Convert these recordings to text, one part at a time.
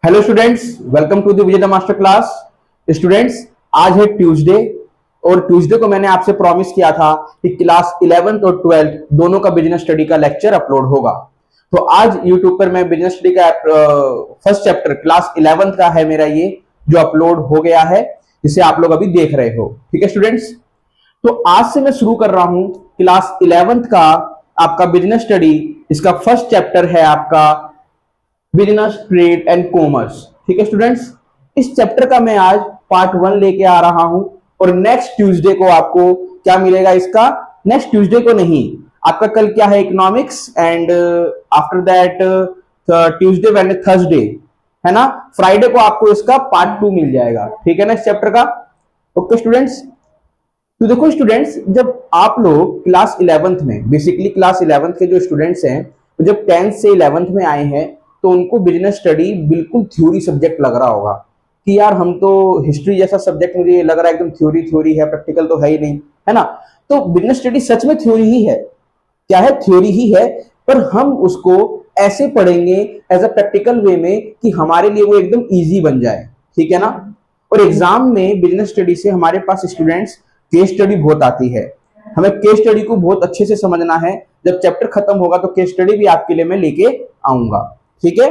Hello students, welcome to the Vijay the master class. Students, आज है Tuesday और Tuesday को मैंने आपसे प्रॉमिस किया था कि क्लास 11th और 12th दोनों का बिजनेस स्टडी का लेक्चर अपलोड होगा। तो आज यूट्यूब पर मैं बिजनेस स्टडी का फर्स्ट चैप्टर क्लास 11th का है मेरा, ये जो अपलोड हो गया है, जिसे आप लोग अभी देख रहे हो। ठीक है स्टूडेंट्स, तो आज से मैं शुरू कर रहा हूं क्लास 11th का आपका बिजनेस स्टडी। इसका फर्स्ट चैप्टर है आपका बिजनेस ट्रेड एंड कॉमर्स। ठीक है स्टूडेंट्स, इस चैप्टर का मैं आज पार्ट 1 लेके आ रहा हूं और नेक्स्ट ट्यूसडे को आपको क्या मिलेगा, इसका नेक्स्ट ट्यूसडे को नहीं, आपका कल क्या है, economics, and after that Tuesday Wednesday Thursday, है ना, फ्राइडे को आपको इसका पार्ट 2 मिल जाएगा। ठीक है ना, इस चैप्टर का। ओके स्टूडेंट्स, तो देखो स्टूडेंट्स, जब आप लोग क्लास 11th में, बेसिकली क्लास 11th के जो स्टूडेंट्स हैं, तो जब 10th से 11th में आए हैं तो उनको बिजनेस स्टडी बिल्कुल थ्योरी सब्जेक्ट लग रहा होगा कि यार हम तो हिस्ट्री जैसा सब्जेक्ट, मुझे लग रहा है एकदम थ्योरी थ्योरी है, प्रैक्टिकल तो है ही नहीं, है ना। तो बिजनेस स्टडी सच में थ्योरी ही है, क्या है, थ्योरी ही है, पर हम उसको ऐसे पढ़ेंगे एज अ प्रैक्टिकल वे में कि हमारे लिए वो एकदम इजी बन जाए। ठीक है ना। और एग्जाम में बिजनेस स्टडी से हमारे पास स्टूडेंट्स केस स्टडी बहुत आती है, हमें केस स्टडी को बहुत अच्छे से समझना है। जब चैप्टर खत्म होगा तो केस स्टडी भी आपके लिए मैं लेके आऊंगा। ठीक है,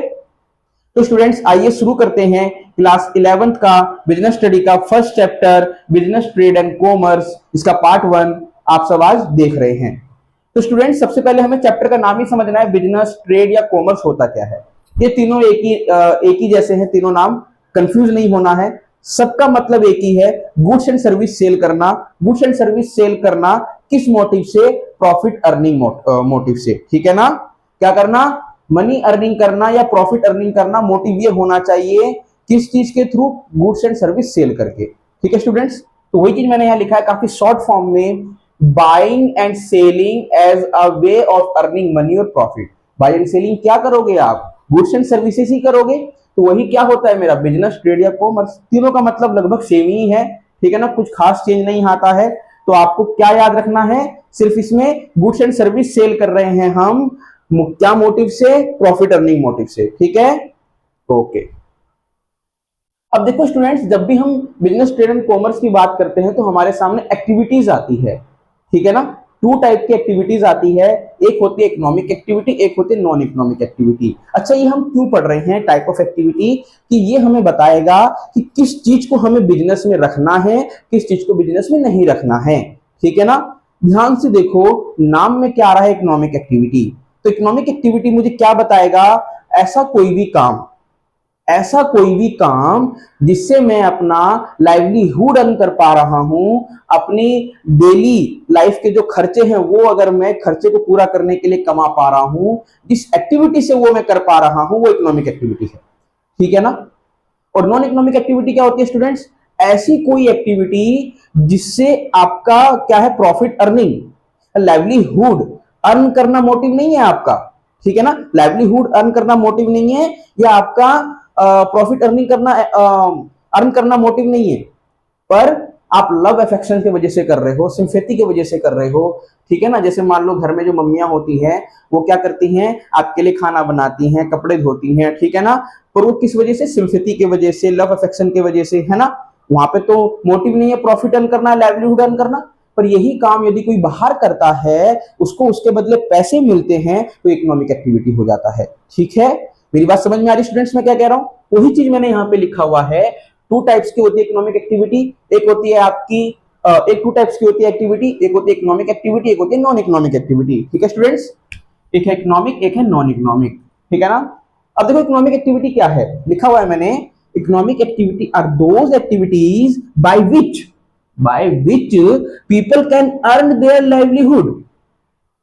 तो स्टूडेंट्स आइए शुरू करते हैं क्लास 11th का बिजनेस स्टडी का first chapter business trade and commerce, इसका पार्ट 1 आप सब आज देख रहे हैं। तो स्टूडेंट्स, सबसे पहले हमें चैप्टर का नाम ही समझना है, बिजनेस ट्रेड या कॉमर्स होता क्या है। ये तीनों एक ही जैसे हैं, तीनों नाम, कंफ्यूज नहीं होना है, सबका मतलब एक ही है, गुड्स एंड सर्विस सेल करना। गुड्स एंड सर्विस सेल करना किस मोटिव से, प्रॉफिट अर्निंग मोटिव से। ठीक है ना, क्या करना, मनी अर्निंग करना या प्रॉफिट अर्निंग करना, मोटिव ये होना चाहिए किस चीज के through, goods and service sale करके। ठीक है स्टूडेंट्स, तो वही चीज मैंने यहां लिखा है काफी शॉर्ट फॉर्म में, buying and selling as a way of earning money और प्रॉफिट। बाइंग एंड सेलिंग क्या करोगे आप, गुड्स एंड सर्विसेज ही करोगे, तो वही क्या होता है मेरा बिजनेस ट्रेड या कॉमर्स। तीनों का मतलब लगभग सेम ही है। ठीक है ना, कुछ खास चेंज नहीं आता है। तो आपको क्या याद रखना है, सिर्फ इसमें गुड्स एंड सर्विस सेल कर रहे हैं हम, क्या मोटिव से, प्रॉफिट अर्निंग मोटिव से। ठीक है, ओके। अब देखो स्टूडेंट्स, जब भी हम बिजनेस ट्रेड एंड कॉमर्स की बात करते हैं तो हमारे सामने एक्टिविटीज आती है। ठीक है ना, टू टाइप की एक्टिविटीज आती है, एक होती है इकोनॉमिक एक्टिविटी, एक होती है नॉन इकोनॉमिक एक्टिविटी। अच्छा, ये हम क्यों पढ़ रहे हैं टाइप ऑफ एक्टिविटी, कि ये हमें बताएगा कि किस चीज को हमें बिजनेस में रखना है, किस चीज को बिजनेस में नहीं रखना है। ठीक है ना, ध्यान से देखो, नाम में क्या आ रहा है, इकोनॉमिक एक्टिविटी। तो इकोनॉमिक एक्टिविटी मुझे क्या बताएगा, ऐसा कोई भी काम, ऐसा कोई भी काम जिससे मैं अपना लाइवलीहुड अर्न कर पा रहा हूं, अपनी डेली लाइफ के जो खर्चे हैं वो अगर मैं खर्चे को पूरा करने के लिए कमा पा रहा हूं, जिस एक्टिविटी से वो मैं कर पा रहा हूं, वो इकोनॉमिक एक्टिविटी है। ठीक है ना। और नॉन इकोनॉमिक एक्टिविटी क्या होती है स्टूडेंट्स, ऐसी कोई एक्टिविटी जिससे आपका क्या है, प्रॉफिट अर्निंग, लाइवलीहुड अर्न करना मोटिव नहीं है आपका। ठीक है ना, लाइवलीहुड अर्न करना मोटिव नहीं है, या आपका प्रॉफिट अर्निंग करना अर्न करना मोटिव नहीं है, पर आप लव अफेक्शन की वजह से कर रहे हो, सिंपैथी की वजह से कर रहे हो। ठीक है ना, जैसे मान लो घर में जो मम्मियां होती हैं वो क्या करती हैं, आपके लिए खाना बनाती हैं, कपड़े धोती हैं। ठीक है ना, पर वो किस वजह से, सिंपैथी की वजह से, लव अफेक्शन की वजह से, है ना। वहां पे तो मोटिव नहीं है प्रॉफिट अर्न करना, लाइवलीहुड अर्न करना, पर यही काम यदि कोई बाहर करता है, उसको उसके बदले पैसे मिलते हैं, तो इकोनॉमिक एक्टिविटी हो जाता है। ठीक है, मेरी बात समझ में आ रही स्टूडेंट्स, मैं क्या कह रहा हूं, वही चीज मैंने यहाँ पे लिखा हुआ है। टू टाइप्स की होती है इकोनॉमिक एक्टिविटी, एक होती है आपकी एक टू टाइप्स की होती है एक्टिविटी, एक होती है इकोनॉमिक एक्टिविटी, एक होती है नॉन इकोनॉमिक एक्टिविटी। ठीक है स्टूडेंट्स, एक है इकोनॉमिक, एक है नॉन इकोनॉमिक। ठीक है ना। अब देखो इकोनॉमिक एक्टिविटी क्या है, लिखा हुआ है मैंने, economic activity are those activities by which people can earn their livelihood.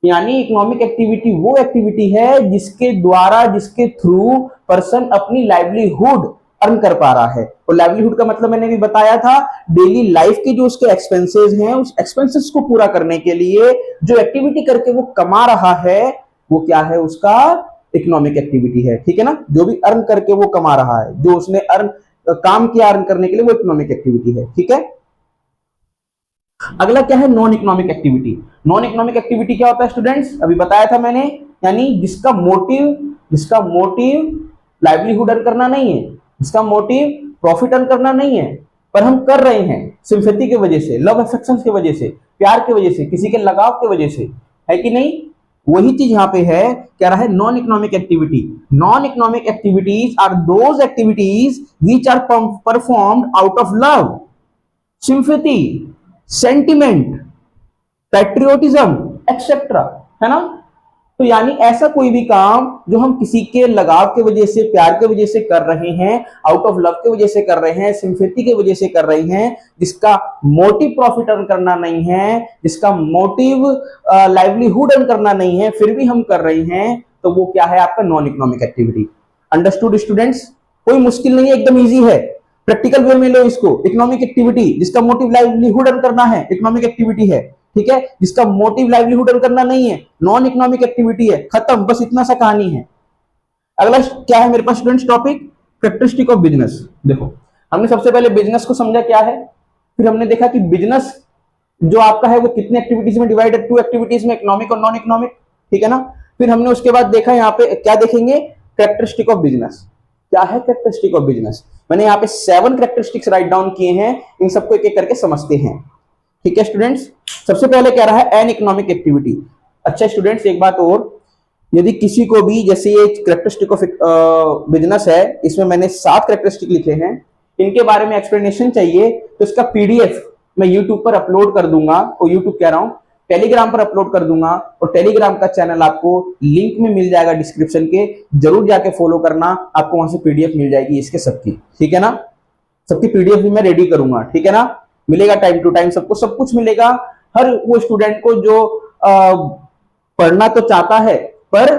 यानी इकोनॉमिक एक्टिविटी वो एक्टिविटी है जिसके द्वारा, जिसके थ्रू पर्सन अपनी लाइवलीहुड अर्न कर पा रहा है। और लाइवलीहुड का मतलब मैंने भी बताया था, डेली लाइफ के जो उसके एक्सपेंसेस हैं, उस एक्सपेंसेस को पूरा करने के लिए जो एक्टिविटी करके वो कमा रहा है, वो क्या है, उसका इकोनॉमिक एक्टिविटी है। ठीक है ना, जो भी अर्न करके वो कमा रहा है, जो उसने काम किया अर्न करने के लिए, वो इकोनॉमिक एक्टिविटी है। ठीक है। अगला क्या है, non economic activity. Non economic activity क्या होता है स्टूडेंट्स, अभी बताया था मैंने, यानी जिसका मोटिव लाइवलीहुड अर्न करना नहीं है, जिसका मोटिव प्रॉफिट अर्न करना नहीं है, पर हम कर रहे हैं सिंपैथी की वजह से, लव अफेक्शन की वजह से, प्यार की वजह से, किसी के लगाव की वजह से, है कि नहीं? वही चीज यहां पे है, क्या रहा है, non economic activity. Non economic activities are those activities which are performed out of love, sympathy, sentiment, patriotism etcetera, है ना? तो यानी ऐसा कोई भी काम जो हम किसी के लगाव के वजह से, प्यार के वजह से कर रहे हैं, आउट ऑफ लव के वजह से कर रहे हैं, सिंपैथी के वजह से कर रहे हैं, जिसका मोटिव प्रॉफिट अर्न करना नहीं है, जिसका मोटिव लाइवलीहुड अर्न करना नहीं है, फिर भी हम कर रहे हैं, तो वो क्या है? आपका non economic activity. Understood students? कोई मुश्किल नहीं है, एकदम ईजी है। प्रैक्टिकल वे में लो इसको। इकोनॉमिक एक्टिविटी जिसका मोटिव लाइवलीहुड अर्न करना है, इकोनॉमिक एक्टिविटी है, ठीक है? जिसका मोटिव लाइवलीहुड अर्न करना नहीं है, नॉन इकोनॉमिक एक्टिविटी है, खत्म, बस इतना सा कहानी है। अगला क्या है मेरे पास students topic? Characteristic of business. देखो, हमने सबसे पहले बिजनेस को समझा क्या है, फिर हमने देखा कि बिजनेस जो आपका है वो कितने एक्टिविटीज में डिवाइड है, 2 एक्टिविटीज में, इकोनॉमिक और नॉन इकोनॉमिक, ठीक है ना? फिर हमने उसके बाद देखा यहाँ पे क्या देखेंगे, कैरेक्टरिस्टिक ऑफ बिजनेस। क्या है कैरेक्टरिस्टिक ऑफ बिजनेस? मैंने यहाँ पे 7 कैरेक्टरिस्टिक्स राइट डाउन किए हैं, इन सबको एक एक करके समझते हैं, ठीक है स्टूडेंट्स? सबसे पहले कह रहा है एन इकोनॉमिक एक्टिविटी। अच्छा स्टूडेंट्स, एक बात और, यदि किसी को भी, जैसे ये कैरेक्टरिस्टिक ऑफ बिजनेस है, इसमें मैंने 7 कैरेक्टरिस्टिक लिखे हैं, इनके बारे में एक्सप्लेनेशन चाहिए तो इसका पीडीएफ मैं यूट्यूब पर अपलोड कर दूंगा, और यूट्यूब कह रहा हूं, टेलीग्राम पर अपलोड कर दूंगा, और टेलीग्राम का चैनल आपको लिंक में मिल जाएगा डिस्क्रिप्शन के, जरूर जाके फॉलो करना, आपको वहां से पीडीएफ मिल जाएगी इसके सबकी, ठीक है ना? सबकी पीडीएफ भी मैं रेडी करूंगा, ठीक है ना? मिलेगा टाइम टू टाइम, सबको सब कुछ मिलेगा। हर वो स्टूडेंट को जो पढ़ना तो चाहता है पर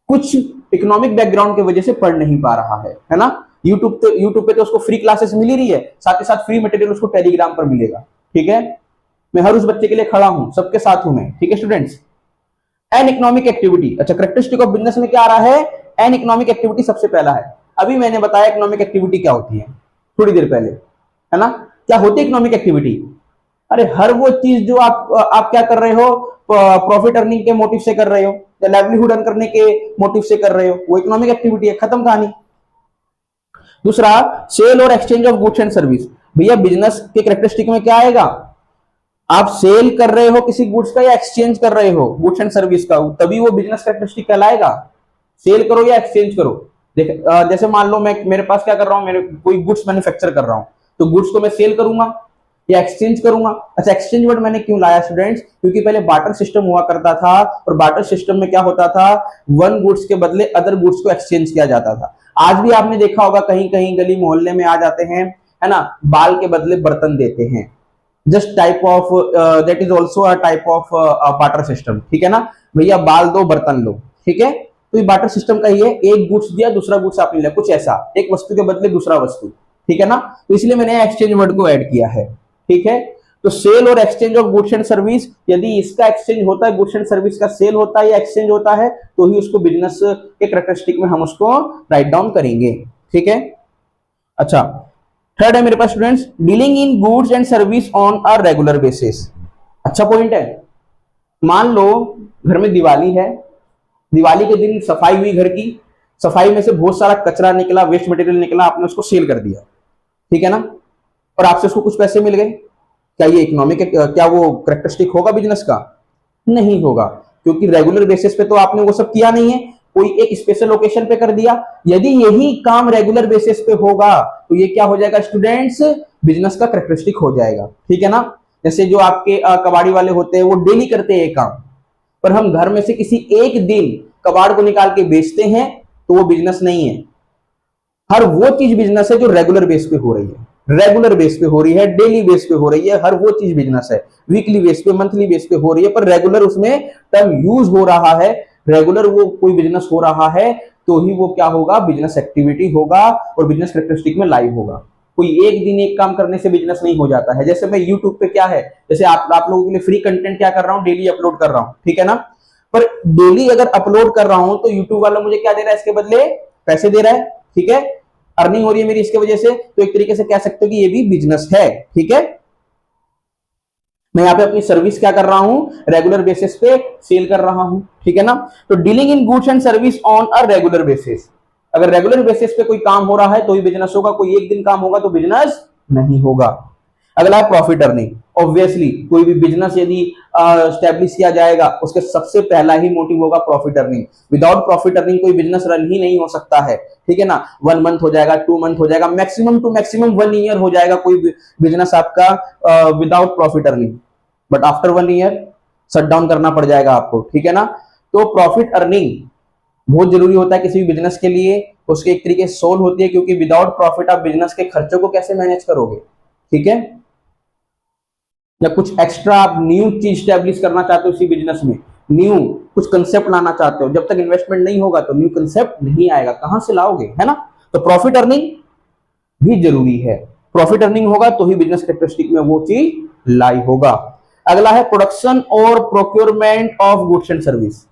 कुछ इकोनॉमिक बैकग्राउंड की वजह से पढ़ नहीं पा रहा है ना? यूट्यूब पे तो उसको फ्री क्लासेस मिल ही रही है, साथ ही साथ फ्री मटेरियल उसको टेलीग्राम पर मिलेगा, ठीक है? मैं हर उस बच्चे के लिए खड़ा हूं, सबके साथ हूं मैं, ठीक है स्टूडेंट्स? An economic activity. अच्छा, कैरेक्टरिस्टिक ऑफ बिजनेस में क्या आ रहा है? एन इकोनॉमिक एक्टिविटी सबसे पहला है। अभी मैंने बताया इकोनॉमिक एक्टिविटी क्या होती है थोड़ी देर पहले, है ना? क्या होती है इकोनॉमिक एक्टिविटी? अरे हर वो चीज जो आप क्या कर रहे हो, प्रॉफिट अर्निंग के मोटिव से कर रहे हो, या लाइवलीहुड अर्न करने के मोटिव से कर रहे हो, वो इकोनॉमिक एक्टिविटी है, खत्म कहानी। दूसरा, सेल और exchange of goods and service. भैया बिजनेस के कैरेक्टरिस्टिक में क्या आएगा? आप सेल कर रहे हो किसी गुड्स का या एक्सचेंज कर रहे हो गुड्स एंड सर्विस का, तभी वो बिजनेस कैरेक्टरिस्टिक कहलाएगा। सेल करो या एक्सचेंज करो, देख जैसे मान लो मैं, मेरे पास क्या कर रहा हूं, मेरे कोई गुड्स मैन्युफैक्चर कर रहा हूं, तो गुड्स को मैं सेल करूंगा या एक्सचेंज करूंगा। अच्छा, एक्सचेंज वर्ड मैंने क्यों लाया स्टूडेंट्स? क्योंकि पहले बार्टर सिस्टम हुआ करता था, और बार्टर सिस्टम में क्या होता था, वन गुड्स के बदले अदर गुड्स को एक्सचेंज किया जाता था। आज भी आपने देखा होगा, कहीं कहीं गली मोहल्ले में आ जाते हैं, है ना, बाल के बदले बर्तन देते हैं, just type of that is also a type of barter system, ठीक है ना? भैया बाल दो बर्तन लो, ठीक है? तो ये बार्टर सिस्टम का ही है, एक गुड्स दिया दूसरा गुड्स आपने लिया, कुछ ऐसा, एक वस्तु के बदले दूसरा वस्तु, ठीक है ना? तो इसलिए मैंने एक्सचेंज वर्ड को ऐड किया है, ठीक है? तो सेल और exchange of goods and service, यदि इसका एक्सचेंज होता है, गुड्स एंड सर्विस का सेल होता है या एक्सचेंज होता है, तो ही उसको बिजनेस के कैरेक्टरिस्टिक में हम उसको राइट डाउन करेंगे, ठीक है? अच्छा, थर्ड है मेरे पास students, dealing in goods and service on a regular basis. अच्छा पॉइंट है। मान लो घर में दिवाली है, दिवाली के दिन सफाई हुई, घर की सफाई में से बहुत सारा कचरा निकला, वेस्ट मटेरियल निकला, आपने उसको सेल कर दिया, ठीक है ना? और आपसे उसको कुछ पैसे मिल गए, क्या ये इकोनॉमिक, क्या वो कैरेक्टरिस्टिक होगा बिजनेस का? नहीं होगा, क्योंकि रेगुलर बेसिस पे तो आपने वो सब किया नहीं है, कोई एक स्पेशल ओकेशन पे कर दिया। यदि यही काम रेगुलर बेसिस पे होगा तो ये क्या हो जाएगा स्टूडेंट्स? बिजनेस का कैरेक्टरिस्टिक हो जाएगा, ठीक है ना? जैसे जो आपके कबाड़ी वाले होते हैं, वो डेली करते हैं ये काम, पर हम घर में से किसी एक दिन कबाड़ को निकाल के बेचते हैं, तो वो बिजनेस नहीं है। हर वो चीज बिजनेस है जो रेगुलर बेस पे हो रही है, रेगुलर बेस पे हो रही है, डेली बेस पे हो रही है, हर वो चीज बिजनेस है। वीकली बेस पे, मंथली बेस पे हो रही है, पर रेगुलर उसमें टर्म यूज हो रहा है, रेगुलर वो कोई बिजनेस हो रहा है, तो ही वो क्या होगा? बिजनेस एक्टिविटी होगा, और बिजनेस कैरेक्टरिस्टिक में लाइव होगा। कोई एक दिन एक काम करने से बिजनेस नहीं हो जाता है। जैसे मैं यूट्यूब पे क्या है, जैसे आप लोगों के लिए फ्री कंटेंट क्या कर रहा हूं, डेली अपलोड कर रहा हूं, ठीक है ना? पर डेली अगर अपलोड कर रहा हूं तो यूट्यूब वाला मुझे क्या दे रहा है? इसके बदले पैसे दे रहा है, ठीक है? अर्निंग हो रही है मेरी इसके वजह से, तो एक तरीके से कह सकते हो कि ये भी बिजनेस है, ठीक है? मैं यहाँ पे अपनी सर्विस क्या कर रहा हूं? रेगुलर बेसिस पे सेल कर रहा हूं, ठीक है ना? तो dealing in goods and service on a regular basis. अगर रेगुलर बेसिस पे कोई काम हो रहा है तो ही बिजनेस होगा, कोई एक दिन काम होगा तो बिजनेस नहीं होगा। अगला है प्रॉफिट अर्निंग। ऑब्वियसली कोई भी बिजनेस यदि स्टैब्लिश किया जाएगा उसके सबसे पहला ही मोटिव होगा profit earning. Without profit earning कोई बिजनेस रन ही नहीं हो सकता है, ठीक है ना। 1 मंथ हो जाएगा, 2 मंथ हो जाएगा, मैक्सिमम टू मैक्सिमम 1 ईयर हो जाएगा कोई बिजनेस आपका without profit earning, but after 1 year shut down करना पड़ जाएगा आपको, ठीक है ना। तो प्रॉफिट अर्निंग बहुत जरूरी होता है किसी भी बिजनेस के लिए, उसके एक तरीके से सोल होती है, क्योंकि विदाउट प्रॉफिट आप बिजनेस के खर्चों को कैसे मैनेज करोगे, ठीक है। या कुछ एक्स्ट्रा आप न्यू चीज स्टैब्लिश करना चाहते हो इसी बिजनेस में, न्यू कुछ कंसेप्ट लाना चाहते हो, जब तक इन्वेस्टमेंट नहीं होगा तो न्यू कंसेप्ट नहीं आएगा, कहां से लाओगे, है ना। तो प्रॉफिट अर्निंग भी जरूरी है, प्रॉफिट अर्निंग होगा तो ही बिजनेस कैरेक्टरिस्टिक में वो चीज लाई होगा। अगला है प्रोडक्शन और procurement of goods and service.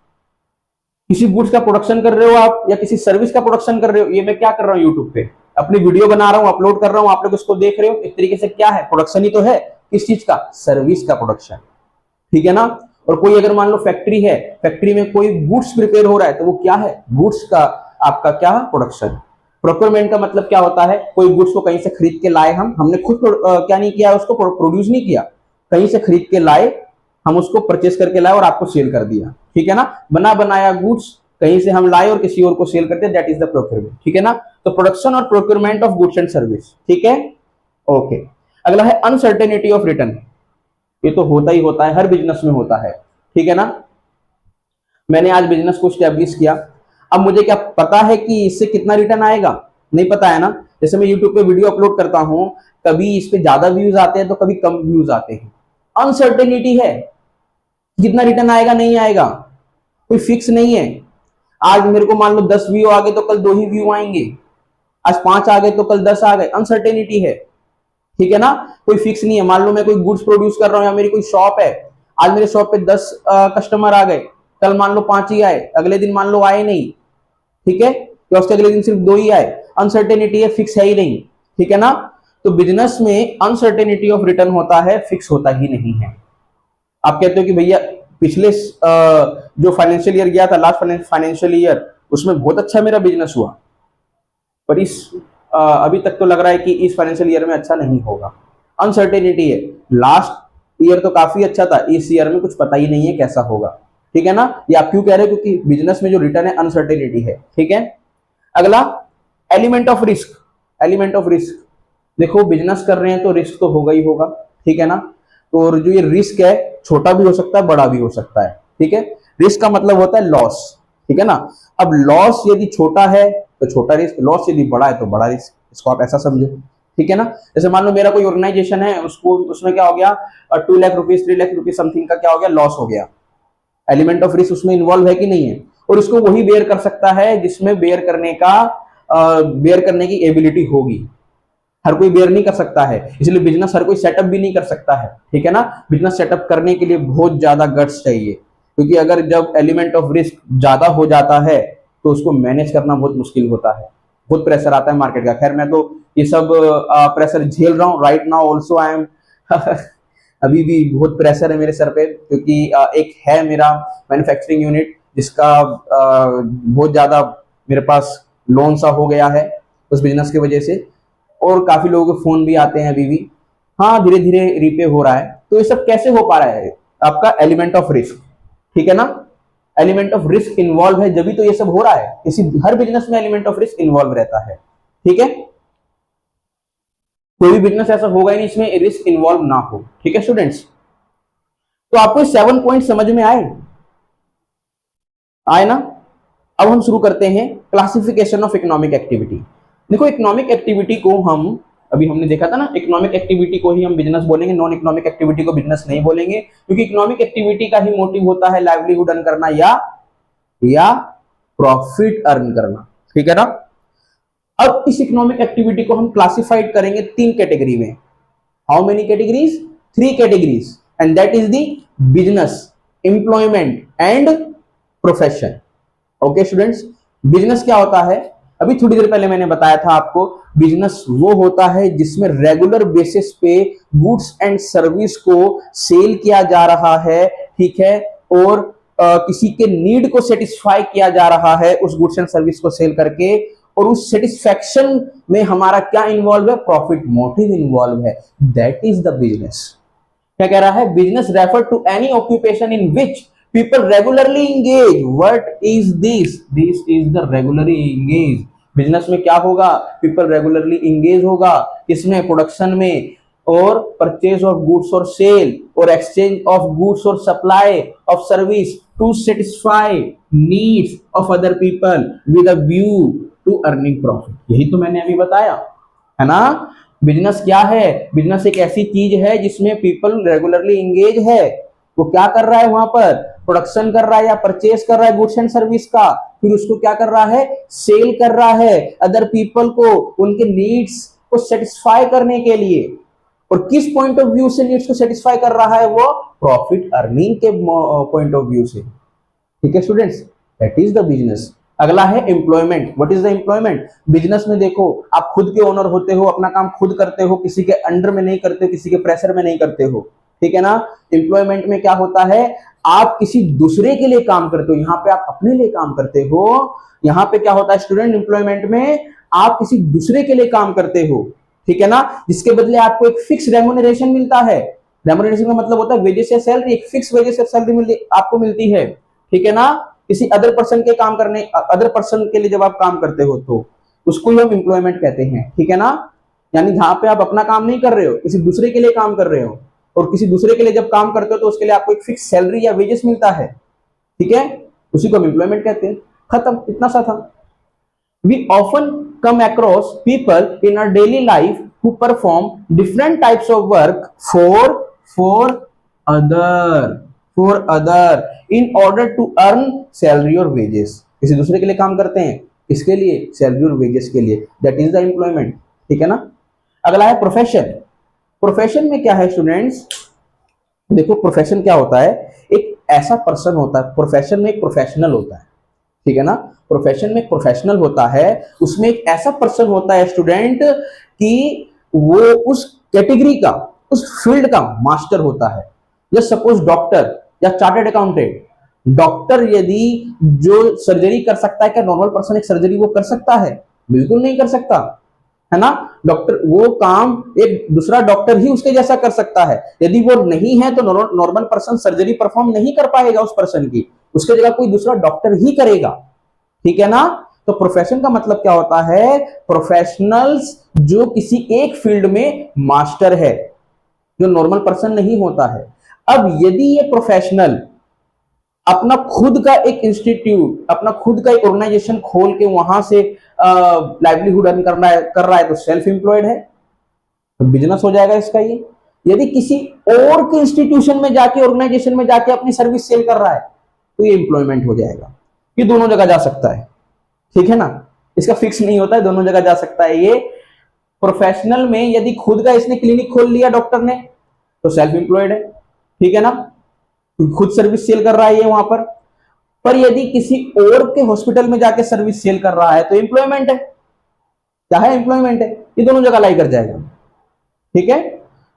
किसी गुड्स का प्रोडक्शन कर रहे हो आप या किसी सर्विस का प्रोडक्शन कर रहे हो, ये मैं क्या कर रहा हूं यूट्यूब पे अपनी वीडियो बना रहा हूं, अपलोड कर रहा हूं, आप लोग इसको देख रहे हो, एक तरीके से क्या है, प्रोडक्शन ही तो है। किस चीज का, सर्विस का प्रोडक्शन, ठीक है ना। और कोई अगर मान लो फैक्ट्री है, फैक्ट्री में कोई गुड्स प्रिपेयर हो रहा है तो वो क्या है, गुड्स का आपका क्या प्रोडक्शन। प्रोक्योरमेंट का मतलब क्या होता है, कोई गुड्स को कहीं से खरीद के लाए, हमने खुद क्या नहीं किया, उसको प्रोड्यूस नहीं किया, कहीं से खरीद के लाए, हम उसको परचेस करके लाए और आपको सेल कर दिया, ठीक है ना। बना बनाया गुड्स कहीं से हम लाए और किसी और को सेल करते, दैट इज द प्रोक्योरमेंट, ठीक है ना। तो प्रोडक्शन और procurement of goods and service, ठीक है, ओके। अगला है अनसर्टेनिटी ऑफ रिटर्न। ये तो होता ही होता है, हर बिजनेस में होता है, ठीक है ना। मैंने आज बिजनेस को स्टैब्लिश किया, अब मुझे क्या पता है कि इससे कितना रिटर्न आएगा, नहीं पता है ना। जैसे मैं यूट्यूब पे वीडियो अपलोड करता हूं, कभी इस पे ज्यादा व्यूज आते हैं तो कभी कम व्यूज आते हैं, अनसर्टेनिटी है, कितना रिटर्न आएगा नहीं आएगा, कोई फिक्स नहीं है। आज मेरे को मान लो 10 व्यू आ गए तो कल 2 ही व्यू आएंगे, आज 5 आ गए तो कल 10 आ गए, अनसर्टेनिटी है, ठीक है ना। कोई फिक्स नहीं है। मान लो मैं कोई गुड्स प्रोड्यूस कर रहा हूं या मेरी कोई शॉप है, आज मेरे शॉप पे 10 कस्टमर आ गए, कल मान लो 5 ही आए, अगले दिन मान लो आए नहीं, ठीक है, या उसके अगले दिन सिर्फ 2 ही आए, अनसर्टेनिटी है, फिक्स है ही नहीं, ठीक है ना। तो बिजनेस में अनसर्टेनिटी ऑफ रिटर्न होता है, फिक्स होता ही नहीं है। आप कहते हो कि भैया पिछले जो फाइनेंशियल ईयर गया था, लास्ट फाइनेंशियल ईयर, उसमें बहुत अच्छा मेरा बिजनेस हुआ, पर इस अभी तक तो लग रहा है कि इस फाइनेंशियल ईयर में अच्छा नहीं होगा, अनसर्टेनिटी है। लास्ट ईयर तो काफी अच्छा था, इस ईयर में कुछ पता ही नहीं है कैसा होगा, ठीक है ना। ये आप क्यों कह रहे हो, क्योंकि बिजनेस में जो रिटर्न है अनसर्टेनिटी है, ठीक है। अगला element of risk. Element of risk, देखो बिजनेस कर रहे हैं तो रिस्क तो होगा ही होगा, ठीक है ना। तो जो ये रिस्क है छोटा भी हो सकता है, बड़ा भी हो सकता है, ठीक है। रिस्क का मतलब होता है लॉस, ठीक है ना। अब लॉस यदि छोटा है तो छोटा रिस्क, लॉस यदि बड़ा है तो बड़ा रिस्क, इसको आप ऐसा समझो, ठीक है ना। जैसे मान लो मेरा कोई ऑर्गेनाइजेशन है, उसको उसमें क्या हो गया 2 lakh rupees 3 lakh rupees something का क्या हो गया, लॉस हो गया। एलिमेंट ऑफ रिस्क उसमें इन्वॉल्व है कि नहीं है, और इसको वही बेयर कर सकता है जिसमें बेयर करने की एबिलिटी होगी। हर कोई बेयर नहीं कर सकता है, इसलिए बिजनेस हर कोई सेटअप भी नहीं कर सकता है, ठीक है ना। बिजनेस सेटअप करने के लिए बहुत ज्यादा गट्स चाहिए, क्योंकि अगर जब एलिमेंट ऑफ रिस्क ज्यादा हो जाता है तो उसको मैनेज करना बहुत मुश्किल होता है, बहुत प्रेशर आता है मार्केट का। खैर मैं तो ये सब प्रेशर झेल रहा हूँ right now, also I am अभी भी बहुत प्रेशर है मेरे सर पे, क्योंकि एक है मेरा मैन्युफैक्चरिंग यूनिट जिसका बहुत ज्यादा मेरे पास लोन सा हो गया है उस बिजनेस की वजह से, और काफी लोगों के फोन भी आते हैं अभी भी। हाँ धीरे धीरे रीपे हो रहा है। तो ये सब कैसे हो पा रहा है, आपका एलिमेंट ऑफ रिस्क, ठीक है ना। एलिमेंट ऑफ रिस्क इन्वॉल्व है जब भी तो ये सब हो रहा है, किसी हर बिजनेस में एलिमेंट ऑफ रिस्क इन्वॉल्व रहता है, ठीक है। कोई भी बिजनेस ऐसा होगा ही नहीं इसमें रिस्क इन्वॉल्व ना हो, ठीक है स्टूडेंट्स। तो आपको 7 पॉइंट समझ में आए ना। अब हम शुरू करते हैं क्लासिफिकेशन ऑफ इकोनॉमिक एक्टिविटी। देखो इकोनॉमिक एक्टिविटी को हम अभी हमने देखा था ना, इकोनॉमिक एक्टिविटी को ही हम बिजनेस बोलेंगे, नॉन इकोनॉमिक एक्टिविटी को बिजनेस नहीं बोलेंगे, क्योंकि इकोनॉमिक एक्टिविटी का ही मोटिव होता है लाइवलीहुड अर्न करना या प्रॉफिट अर्न करना, ठीक है ना। अब इस इकोनॉमिक एक्टिविटी को हम क्लासिफाइड करेंगे 3 कैटेगरी में। How many categories, 3 categories, and that is the business, employment and profession. Okay students, business क्या होता है, अभी थोड़ी देर पहले मैंने बताया था आपको, बिजनेस वो होता है जिसमें रेगुलर बेसिस पे गुड्स एंड सर्विस को सेल किया जा रहा है, ठीक है, और किसी के नीड को सेटिस्फाई किया जा रहा है उस गुड्स एंड सर्विस को सेल करके, और उस सेटिस्फैक्शन में हमारा क्या इन्वॉल्व है, प्रॉफिट मोटिव इन्वॉल्व है, दैट इज द बिजनेस। क्या कह रहा है, business refer to any occupation in which people regularly engage. What is this, this is the regularly engage. Business में क्या होगा, पीपल रेगुलरली इंगेज होगा, इसमें प्रोडक्शन में, और परचेज ऑफ गुड्स और सेल और एक्सचेंज ऑफ गुड्स और supply of service to satisfy needs of other people with a view to earning profit. यही तो मैंने अभी बताया है ना। बिजनेस क्या है, बिजनेस एक ऐसी चीज है जिसमें पीपल रेगुलरली इंगेज है। वो क्या कर रहा है, वहां पर प्रोडक्शन कर रहा है या परचेज कर रहा है गुड्स एंड सर्विस का, फिर उसको क्या कर रहा है, सेल कर रहा है अदर पीपल को, उनके नीड्स को सेटिस्फाई करने के लिए। और किस पॉइंट ऑफ व्यू से नीड्स को सेटिस्फाई कर रहा है, वो प्रॉफिट अर्निंग के पॉइंट ऑफ व्यू से। ठीक है students, that is the business. अगला है employment. What is the employment. Business में देखो, आप खुद के ओनर होते हो, अपना काम खुद करते हो, किसी के अंडर में नहीं करते हो, किसी के प्रेशर में नहीं करते हो, ठीक है ना। एम्प्लॉयमेंट में क्या होता है, आप किसी दूसरे के लिए काम करते हो, यहाँ पे आप अपने लिए काम करते हो। यहाँ पे क्या होता है स्टूडेंट, एम्प्लॉयमेंट में आप किसी दूसरे के लिए काम करते हो, ठीक है ना, जिसके बदले आपको एक फिक्स रेम्यूनरेशन मिलता है। रेम्यूनरेशन का मतलब होता है वेजेस या सैलरी, एक फिक्स वेजेस या सैलरी आपको मिलती है, ठीक है ना। किसी अदर पर्सन के काम करने, अदर पर्सन के लिए जब आप काम करते हो तो उसको ही हम एम्प्लॉयमेंट कहते हैं, ठीक है ना। यानी जहां पे आप अपना काम नहीं कर रहे हो, किसी दूसरे के लिए काम कर रहे हो, और किसी दूसरे के लिए जब काम करते हो तो उसके लिए आपको एक फिक्स सैलरी या वेजेस मिलता है, ठीक है, उसी को हम एम्प्लॉयमेंट कहते हैं। खत्म, इतना सा था। We often come across people in our daily life who perform different types of work for other in order to earn salary or wages। किसी दूसरे के लिए काम करते हैं, इसके लिए सैलरी और वेजेस के लिए, दैट इज द एम्प्लॉयमेंट, ठीक है ना। अगला है प्रोफेशन। प्रोफेशन में क्या है स्टूडेंट्स, देखो प्रोफेशन क्या होता है, एक ऐसा पर्सन होता है, प्रोफेशन में एक प्रोफेशनल होता है, ठीक है ना। प्रोफेशन में एक प्रोफेशनल होता है, उसमें एक ऐसा पर्सन होता है स्टूडेंट कि वो उस कैटेगरी का, उस फील्ड का मास्टर होता है। जस्ट सपोज डॉक्टर या चार्टर्ड अकाउंटेंट। डॉक्टर यदि जो सर्जरी कर सकता है, क्या नॉर्मल पर्सन एक सर्जरी वो कर सकता है? बिल्कुल नहीं कर सकता, है ना। डॉक्टर वो काम एक दूसरा डॉक्टर ही उसके जैसा कर सकता है। यदि वो नहीं है तो नॉर्मल पर्सन सर्जरी परफॉर्म नहीं कर पाएगा उस पर्सन की, उसके जगह कोई दूसरा डॉक्टर ही करेगा, ठीक है ना। तो प्रोफेशन का मतलब क्या होता है, प्रोफेशनल्स जो किसी एक फील्ड में मास्टर है, जो नॉर्मल पर्सन नहीं होता है। अब यदि ये प्रोफेशनल अपना खुद का एक इंस्टीट्यूट, अपना खुद का एक ऑर्गेनाइजेशन खोल के वहां से लाइवलीहुड अर्न कर रहा है तो सेल्फ एम्प्लॉयड है, तो बिजनेस हो जाएगा इसका ये। यदि किसी और के इंस्टीट्यूशन में जाके, ऑर्गेनाइजेशन में जाके अपनी सर्विस सेल कर रहा है तो ये एम्प्लॉयमेंट हो जाएगा। ये दोनों जगह जा सकता है, ठीक है ना, इसका फिक्स नहीं होता है, दोनों जगह जा सकता है ये। प्रोफेशनल में यदि खुद का इसने क्लिनिक खोल लिया डॉक्टर ने तो सेल्फ एम्प्लॉयड है, ठीक है ना, खुद सर्विस सेल कर रहा है ये वहां पर यदि किसी और के हॉस्पिटल में जाके सर्विस सेल कर रहा है तो एम्प्लॉयमेंट है। क्या है, एम्प्लॉयमेंट है। ये दोनों जगह लाई कर जाएगा, ठीक है।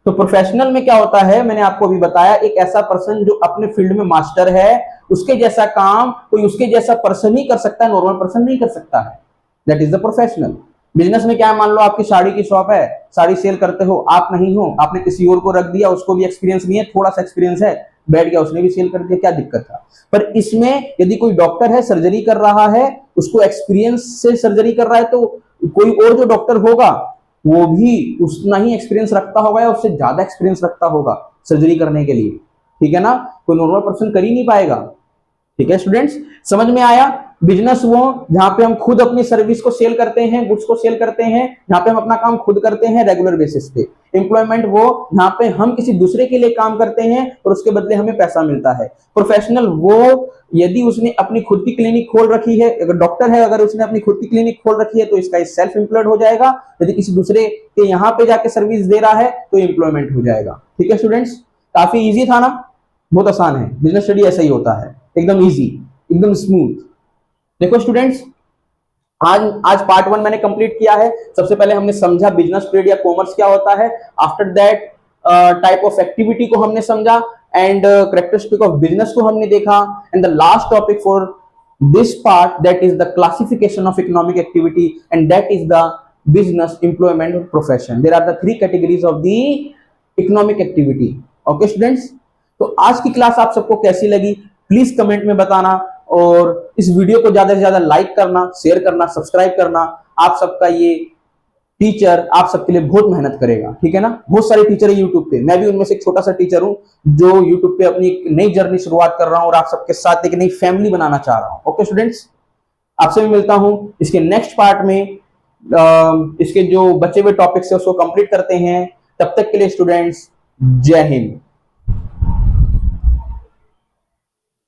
तो प्रोफेशनल में क्या होता है, मैंने आपको अभी बताया, एक ऐसा पर्सन जो अपने फील्ड में मास्टर है, उसके जैसा काम कोई उसके जैसा पर्सन ही कर सकता है, नॉर्मल पर्सन नहीं कर सकता है, that is the professional. Business में क्या है, मान लो आपकी साड़ी की शॉप है, साड़ी सेल करते हो, आप नहीं हो, आपने किसी और को रख दिया, उसको भी एक्सपीरियंस नहीं है, थोड़ा सा एक्सपीरियंस है, बैठ गया, उसने भी सेल कर दिया, क्या दिक्कत था। पर इसमें यदि कोई डॉक्टर है, सर्जरी कर रहा है, उसको एक्सपीरियंस से सर्जरी कर रहा है, तो कोई और जो डॉक्टर होगा वो भी उतना ही एक्सपीरियंस रखता होगा या उससे ज्यादा एक्सपीरियंस रखता होगा सर्जरी करने के लिए, ठीक है ना। कोई नॉर्मल पर्सन कर ही नहीं पाएगा, ठीक है स्टूडेंट्स, समझ में आया। बिजनेस वो जहां पे हम खुद अपनी सर्विस को सेल करते हैं, गुड्स को सेल करते हैं, जहां पे हम अपना काम खुद करते हैं रेगुलर बेसिस पे। एम्प्लॉयमेंट वो जहां पे हम किसी दूसरे के लिए काम करते हैं और उसके बदले हमें पैसा मिलता है। प्रोफेशनल वो यदि उसने अपनी खुद की क्लिनिक खोल रखी है, अगर डॉक्टर है, अगर उसने अपनी खुद की क्लिनिक खोल रखी है तो इसका सेल्फ एम्प्लॉयड हो जाएगा। यदि किसी दूसरे के यहाँ पे जाके सर्विस दे रहा है तो एम्प्लॉयमेंट हो जाएगा, ठीक है स्टूडेंट्स। काफी ईजी था ना, बहुत आसान है, बिजनेस स्टडी ऐसा ही होता है, एकदम ईजी, एकदम स्मूथ। देखो स्टूडेंट्स, आज पार्ट 1 मैंने कंप्लीट किया है। सबसे पहले हमने समझा बिजनेस ट्रेड या कॉमर्स क्या होता है, after that type of activity को हमने समझा एंड कैरेक्टरिस्टिक ऑफ बिजनेस को हमने देखा, and the last topic for this part, that is the classification of economic activity, and that is the business, employment or profession. There are the three categories of the economic activity. Okay students, तो आज की class आप सबको कैसी लगी please comment में बताना, और इस वीडियो को ज्यादा से ज्यादा लाइक करना, शेयर करना, सब्सक्राइब करना। आप सबका ये टीचर आप सबके लिए बहुत मेहनत करेगा, ठीक है ना। बहुत सारे टीचर है यूट्यूब पे, मैं भी उनमें से एक छोटा सा टीचर हूं जो यूट्यूब पे अपनी एक नई जर्नी शुरुआत कर रहा हूं और आप सबके साथ एक नई फैमिली बनाना चाह रहा हूं। ओके स्टूडेंट्स, आपसे भी मिलता हूं इसके नेक्स्ट पार्ट में। इसके जो बचे हुए टॉपिक्स है उसको कंप्लीट करते हैं। तब तक के लिए स्टूडेंट्स, जय हिंद।